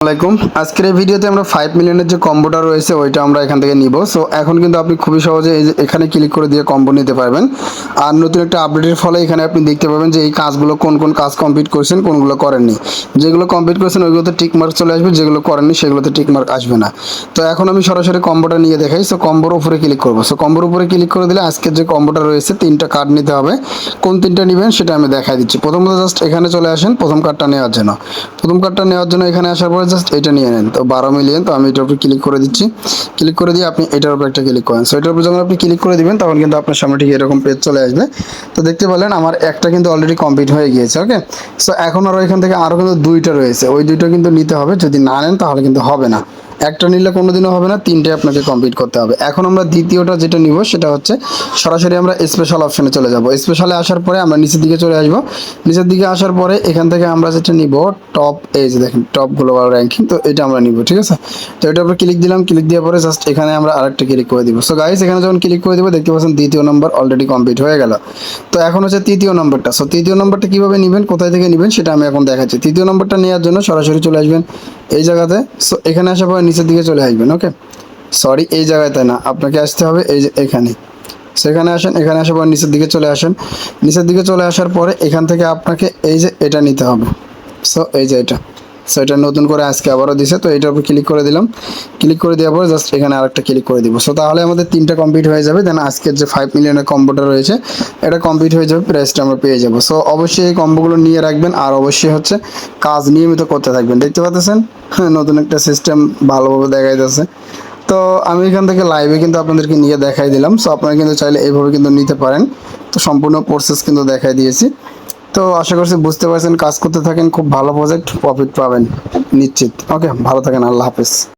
আসসালামাইকুম। আজকের এই ভিডিওতে আমরা 5 মিলিয়নের যে কম্বোটা রয়েছে ওইটা আমরা এখান থেকে নিব। সো এখন কিন্তু আপনি খুবই সহজে এই যে এখানে ক্লিক করে দিয়ে কম্বো নিতে পারবেন। আর নতুন একটা আপডেটের ফলে এখানে আপনি দেখতে পাবেন যে এই কাজগুলো কোন কোন কাজ কমপ্লিট করেছেন, কোনগুলো করেননি। যেগুলো কমপ্লিট করেছেন ওইগুলোতে টিক মার্ক চলে আসবে, যেগুলো করেননি সেগুলোতে টিক মার্ক আসবে না। তো এখন আমি সরাসরি কম্বোটা নিয়ে দেখাই। সো কম্বোর উপরে ক্লিক করবো। সো কম্বোর উপরে ক্লিক করে দিলে আজকের যে কম্বোটা রয়েছে 3টা কার্ড নিতে হবে। কোন 3টা নেবেন সেটা আমি দেখাই দিচ্ছি। প্রথমত জাস্ট এখানে চলে আসেন প্রথম কার্ডটা নেওয়ার জন্য। প্রথম কার্ডটা নেওয়ার জন্য এখানে আসার পরে জাস্ট এটা নিয়ে নেন। তো 12 মিলিয়ন, তো আমি এটার উপর ক্লিক করে দিচ্ছি। ক্লিক করে দিয়ে আপনি এটার উপর একটা ক্লিক করেন। সো এটার উপর যখন আপনি ক্লিক করে দিবেন তখন কিন্তু আপনার সামনে ঠিক এরকম পেজ চলে আসবে। তো দেখতে পেলেন আমার একটা কিন্তু অলরেডি কমপ্লিট হয়ে গিয়েছে। ওকে, সো এখন আরও এখান থেকে আরও কিন্তু 2টা রয়েছে, ওই 2টা কিন্তু নিতে হবে। যদি না নেন তাহলে কিন্তু হবে না। একটা নিলে কোনোদিনও হবে না, 3টে আপনাকে কমপ্লিট করতে হবে। এখন আমরা দ্বিতীয়টা যেটা নিব সেটা হচ্ছে সরাসরি আমরা স্পেশাল অপশনে চলে যাব। স্পেশালে আসার পরে আমরা নিচের দিকে চলে আসব। নিচের দিকে আসার পরে এখান থেকে আমরা যেটা নিব টপ, এই যে দেখেন টপ গ্লোবাল র্যাঙ্কিং, তো এটা আমরা নিব। ঠিক আছে, তো এটার উপর ক্লিক দিলাম। ক্লিক দেওয়ার পরে জাস্ট এখানে আমরা আরেকটা ক্লিক করে দিব। সো গাইস এখানে যখন ক্লিক করে দিব দেখতে পাচ্ছেন দ্বিতীয় নম্বর অলরেডি কমপ্লিট হয়ে গেল। তো এখন হচ্ছে তৃতীয় নম্বরটা। সো তৃতীয় নম্বরটা কীভাবে নেবেন, কোথায় থেকে নেবেন সেটা আমি এখন দেখাচ্ছি। তৃতীয় নম্বরটা নেওয়ার জন্য সরাসরি চলে আসবেন এই জায়গাতে। সো এখানে আসার পরে নিচের দিকে চলে আসবেন। ওকে, সরি এই জায়গায় তাই না, আপনাকে আসতে হবে এই যে এখানে। সেখানে আসেন, এখানে আসার পর নিচের দিকে চলে আসেন। নিচের দিকে চলে আসার পরে এখান থেকে আপনাকে এই যে এটা নিতে হবে। সো এই যে এটা, সো এটা নতুন করে আজকে আবারও দিছে। তো এটার উপর ক্লিক করে দিলাম। ক্লিক করে দেওয়ার পর জাস্ট এখানে আরেকটা ক্লিক করে দিব। সো তাহলে আমাদের 3টা কমপ্লিট হয়ে যাবে। দেন আজকের যে 5 মিলিয়নের কম্বোটা রয়েছে এটা কমপ্লিট হয়ে যাবে, প্রাইসটা আমরা পেয়ে যাবো। সো অবশ্যই এই কম্বোগুলো নিয়ে রাখবেন আর অবশ্যই হচ্ছে কাজ নিয়মিত করতে থাকবেন। দেখতে পাচ্ছেন নতুন একটা সিস্টেম ভালোভাবে দেখাই যাচ্ছে। তো আমি এখান থেকে লাইভে কিন্তু আপনাদেরকে নিয়ে দেখাই দিলাম। সো আপনারা কিন্তু চাইলে এইভাবে কিন্তু নিতে পারেন। তো সম্পূর্ণ প্রসেস কিন্তু দেখাই দিয়েছি। তো আশা করছি বুঝতে পারছেন, কাজ করতে থাকেন, খুব ভালো প্রজেক্ট, প্রফিট পাবেন নিশ্চিত। ওকে, ভালো থাকেন, আল্লাহ হাফেজ।